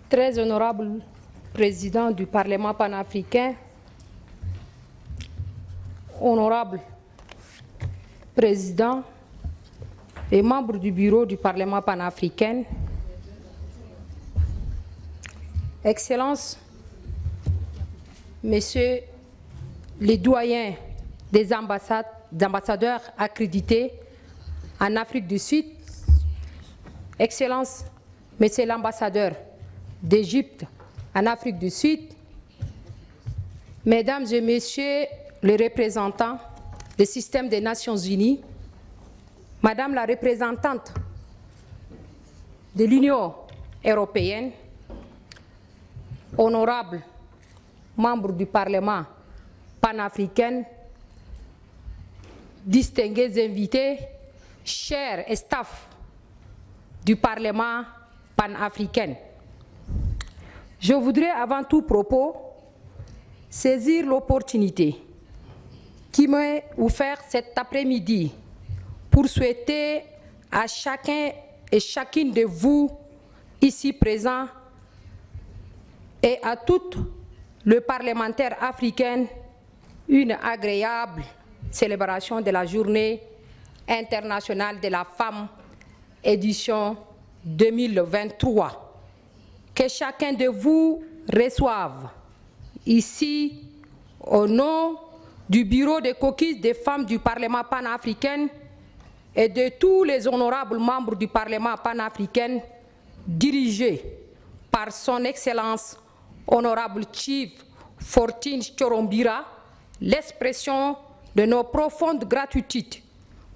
Très honorable président du Parlement panafricain, honorable président et membres du bureau du Parlement panafricain, Excellences, Messieurs les doyens des ambassadeurs accrédités en Afrique du Sud, Excellences, Monsieur l'ambassadeur d'Égypte en Afrique du Sud, Mesdames et Messieurs les représentants du système des Nations Unies, Madame la représentante de l'Union européenne, honorables membres du Parlement panafricain, distingués invités, chers staff du Parlement panafricain. Je voudrais avant tout propos saisir l'opportunité qui m'est offerte cet après-midi pour souhaiter à chacun et chacune de vous ici présents et à tout le parlementaire africain une agréable célébration de la Journée internationale de la femme, édition 2023. Que chacun de vous reçoive ici, au nom du Bureau des caucus des femmes du Parlement panafricain et de tous les honorables membres du Parlement panafricain, dirigés par son Excellence Honorable Chief Fortune Chorombira, l'expression de nos profondes gratitudes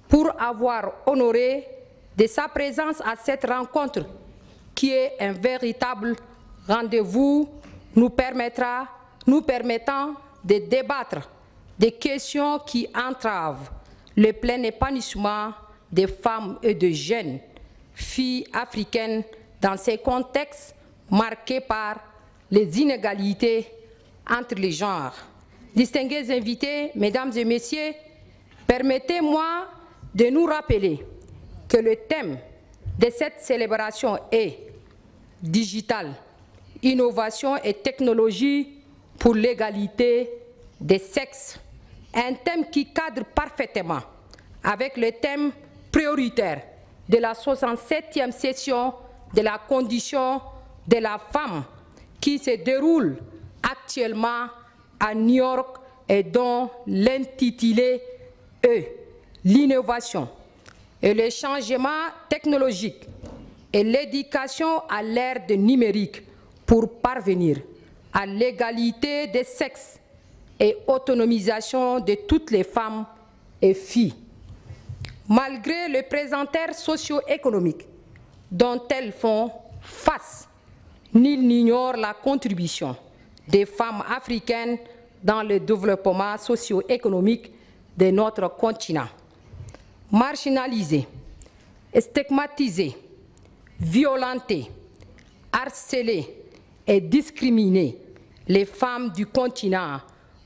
pour avoir honoré de sa présence à cette rencontre qui est un véritable rendez-vous nous permettant de débattre des questions qui entravent le plein épanouissement des femmes et de jeunes filles africaines dans ces contextes marqués par les inégalités entre les genres. Distingués invités, Mesdames et Messieurs, permettez-moi de nous rappeler que le thème de cette célébration est digital, innovation et technologie pour l'égalité des sexes, un thème qui cadre parfaitement avec le thème prioritaire de la 67e session de la condition de la femme qui se déroule actuellement à New York et dont l'intitulé est l'innovation et le changement technologique et l'éducation à l'ère du numérique pour parvenir à l'égalité des sexes et autonomisation de toutes les femmes et filles. Malgré le présentaire socio-économique dont elles font face, nul n'ignore la contribution des femmes africaines dans le développement socio-économique de notre continent. Marginalisées, stigmatisées, violentées, harcelées et discriminées, les femmes du continent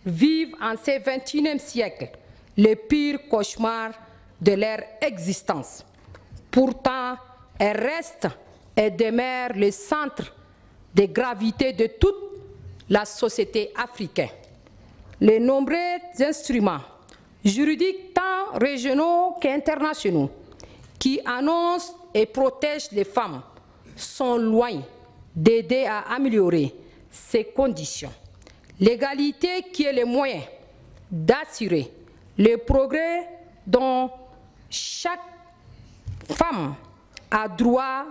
vivent en ce XXIe siècle le pire cauchemar de leur existence. Pourtant, elles restent et demeurent le centre de gravité de toute la société africaine. Les nombreux instruments juridiques tant régionaux qu'internationaux qui annoncent et protègent les femmes sont loin d'aider à améliorer ces conditions. L'égalité qui est le moyen d'assurer le progrès dont chaque femme a droit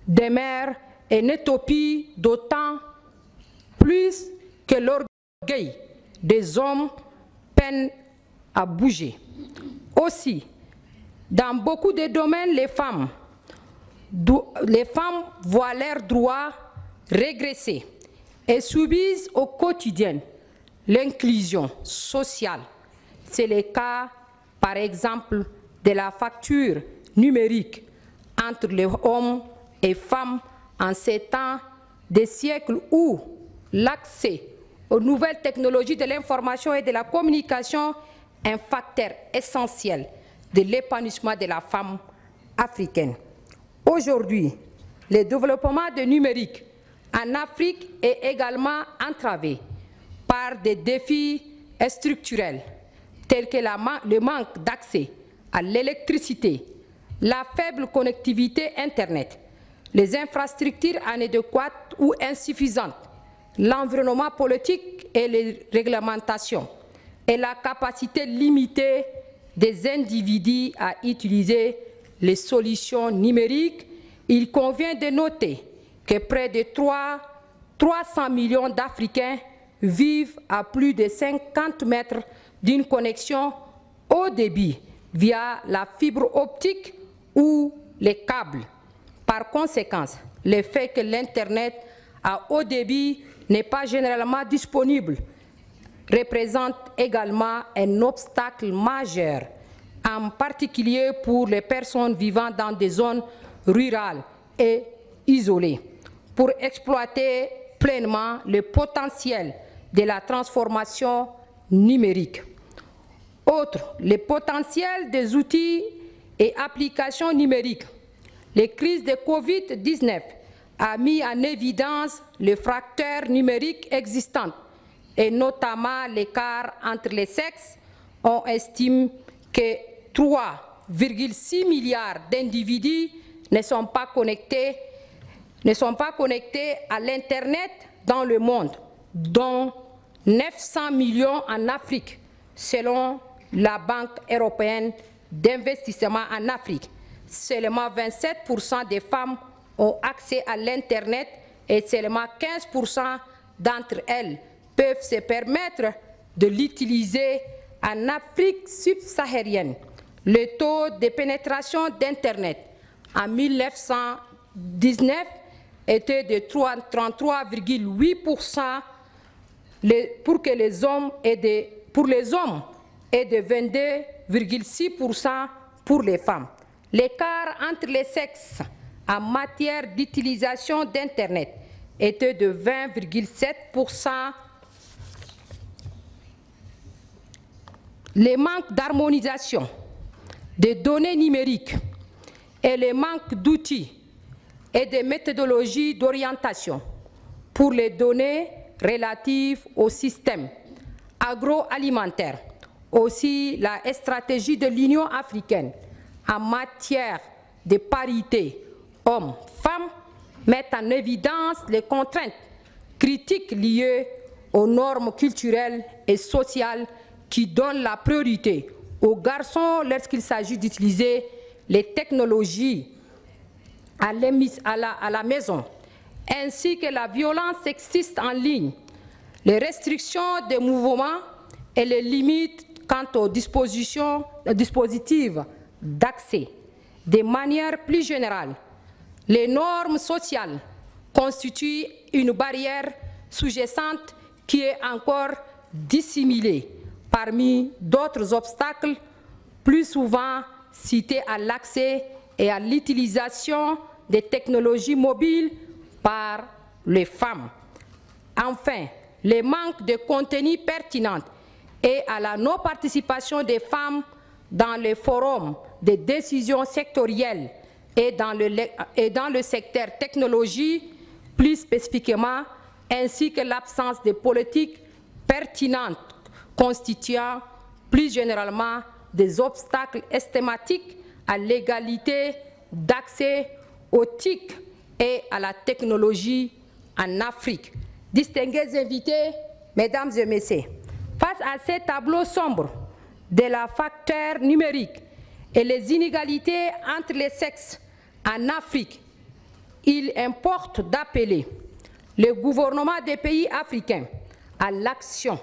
demeure une utopie d'autant plus que l'orgueil des hommes peine à bouger. Aussi, dans beaucoup de domaines, les femmes voient leurs droits régresser et subissent au quotidien l'inclusion sociale. C'est le cas, par exemple, de la facture numérique entre les hommes et femmes en ces temps des siècles où l'accès aux nouvelles technologies de l'information et de la communication est un facteur essentiel de l'épanouissement de la femme africaine. Aujourd'hui, le développement du numérique en Afrique est également entravée par des défis structurels tels que le manque d'accès à l'électricité, la faible connectivité Internet, les infrastructures inadéquates ou insuffisantes, l'environnement politique et les réglementations, et la capacité limitée des individus à utiliser les solutions numériques. Il convient de noter que près de 300 millions d'Africains vivent à plus de 50 mètres d'une connexion haut débit via la fibre optique ou les câbles. Par conséquent, le fait que l'Internet à haut débit n'est pas généralement disponible représente également un obstacle majeur, en particulier pour les personnes vivant dans des zones rurales et isolées, pour exploiter pleinement le potentiel de la transformation numérique. Outre le potentiel des outils et applications numériques, les crises de Covid-19 a mis en évidence les fractures numériques existantes et notamment l'écart entre les sexes. On estime que 3,6 milliards d'individus ne sont pas connectés à l'Internet dans le monde, dont 900 millions en Afrique, selon la Banque européenne d'investissement en Afrique. Seulement 27% des femmes ont accès à l'Internet et seulement 15% d'entre elles peuvent se permettre de l'utiliser. En Afrique subsaharienne, le taux de pénétration d'Internet en 1919 était de 33,8% pour les hommes et de 22,6% pour les femmes. L'écart entre les sexes en matière d'utilisation d'Internet était de 20,7%. Le manque d'harmonisation des données numériques et le manque d'outils et de méthodologies d'orientation pour les données relatives au système agroalimentaire. Aussi, la stratégie de l'Union africaine en matière de parité hommes-femmes met en évidence les contraintes critiques liées aux normes culturelles et sociales qui donnent la priorité aux garçons lorsqu'il s'agit d'utiliser les technologies à la maison, ainsi que la violence sexiste en ligne, les restrictions des mouvements et les limites quant aux dispositifs d'accès. De manière plus générale, les normes sociales constituent une barrière sous-jacente qui est encore dissimulée parmi d'autres obstacles plus souvent cités à l'accès et à l'utilisation des technologies mobiles par les femmes. Enfin, le manque de contenu pertinent et à la non-participation des femmes dans les forums de décision sectorielles et dans le secteur technologie, plus spécifiquement, ainsi que l'absence de politiques pertinentes constituant plus généralement des obstacles systématiques à l'égalité d'accès aux TIC et à la technologie en Afrique. Distingués invités, mesdames et messieurs, face à ces tableaux sombres de la facteur numérique et les inégalités entre les sexes en Afrique, il importe d'appeler le gouvernement des pays africains à l'action,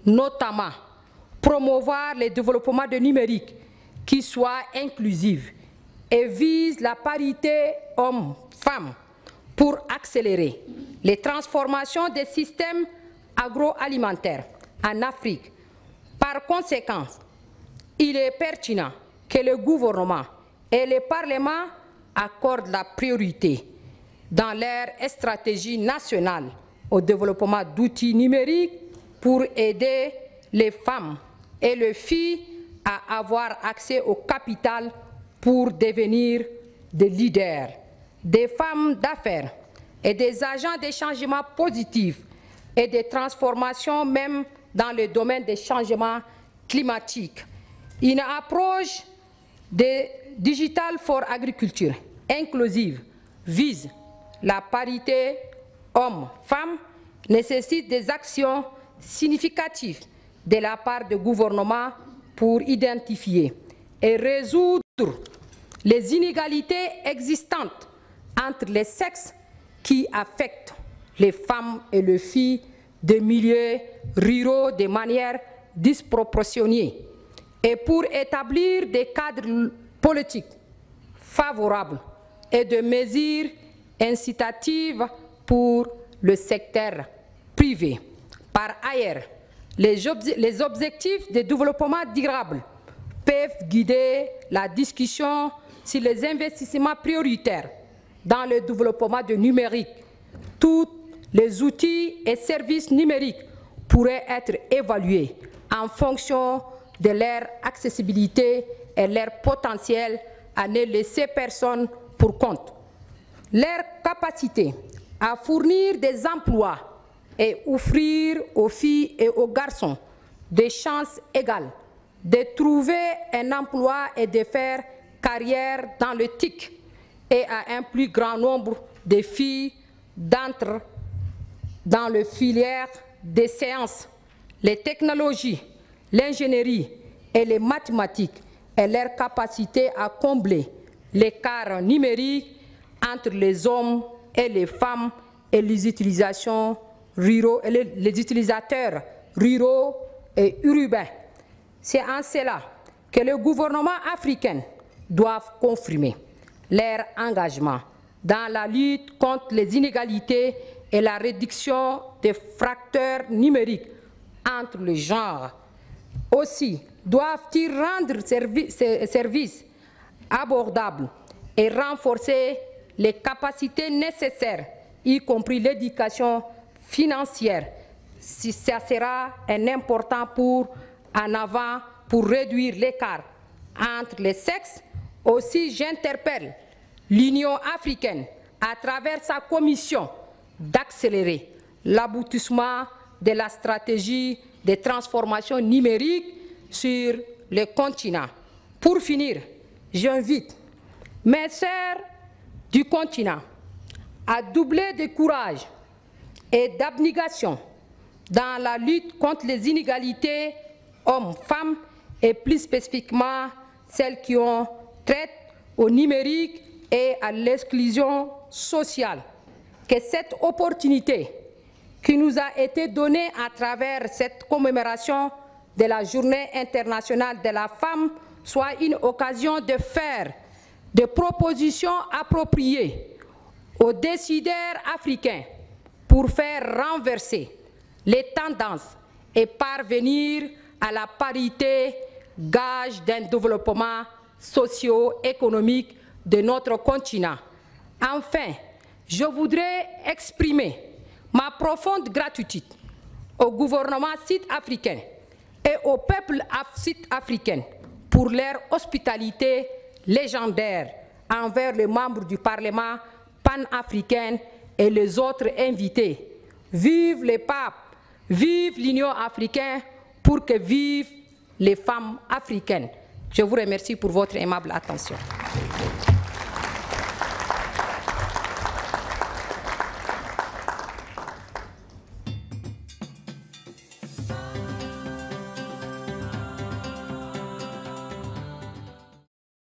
notamment promouvoir le développement du numérique qui soit inclusif et vise la parité hommes-femmes pour accélérer les transformations des systèmes agroalimentaires en Afrique. Par conséquent, il est pertinent que le gouvernement et le Parlement accordent la priorité dans leur stratégie nationale au développement d'outils numériques pour aider les femmes et les filles à avoir accès au capital pour devenir des leaders, des femmes d'affaires et des agents de changement positifs et des transformations même dans le domaine des changements climatiques. Une approche de Digital for Agriculture inclusive vise la parité hommes-femmes, nécessite des actions significatives de la part du gouvernement pour identifier et résoudre les inégalités existantes entre les sexes qui affectent les femmes et les filles des milieux ruraux de manière disproportionnée et pour établir des cadres politiques favorables et de mesures incitatives pour le secteur privé. Par ailleurs, les objectifs de développement durable peuvent guider la discussion sur les investissements prioritaires dans le développement du numérique. Tous les outils et services numériques pourraient être évalués en fonction de leur accessibilité et leur potentiel à ne laisser personne pour compte. Leur capacité à fournir des emplois et offrir aux filles et aux garçons des chances égales de trouver un emploi et de faire carrière dans le TIC et à un plus grand nombre de filles d'entrer dans le filière des sciences, les technologies, l'ingénierie et les mathématiques et leur capacité à combler l'écart numérique entre les hommes et les femmes et les utilisateurs ruraux et urbains. C'est en cela que le gouvernement africain doit confirmer leur engagement dans la lutte contre les inégalités et la réduction des fractures numériques entre les genres. Aussi, doivent-ils rendre services abordables et renforcer les capacités nécessaires, y compris l'éducation financière, si ça sera un important en avant pour réduire l'écart entre les sexes. Aussi, j'interpelle l'Union africaine, à travers sa commission, d'accélérer l'aboutissement de la stratégie de transformation numérique sur le continent. Pour finir, j'invite mes sœurs du continent à doubler de courage et d'abnégation dans la lutte contre les inégalités hommes-femmes et plus spécifiquement celles qui ont trait au numérique et à l'exclusion sociale. Que cette opportunité qui nous a été donnée à travers cette commémoration de la Journée internationale de la femme soit une occasion de faire des propositions appropriées aux décideurs africains pour faire renverser les tendances et parvenir à la parité, gage d'un développement socio-économique de notre continent. Enfin, je voudrais exprimer ma profonde gratitude au gouvernement sud-africain et au peuple sud-africain pour leur hospitalité légendaire envers les membres du Parlement panafricain et les autres invités. Vive les papes, vive l'Union africaine, pour que vivent les femmes africaines. Je vous remercie pour votre aimable attention.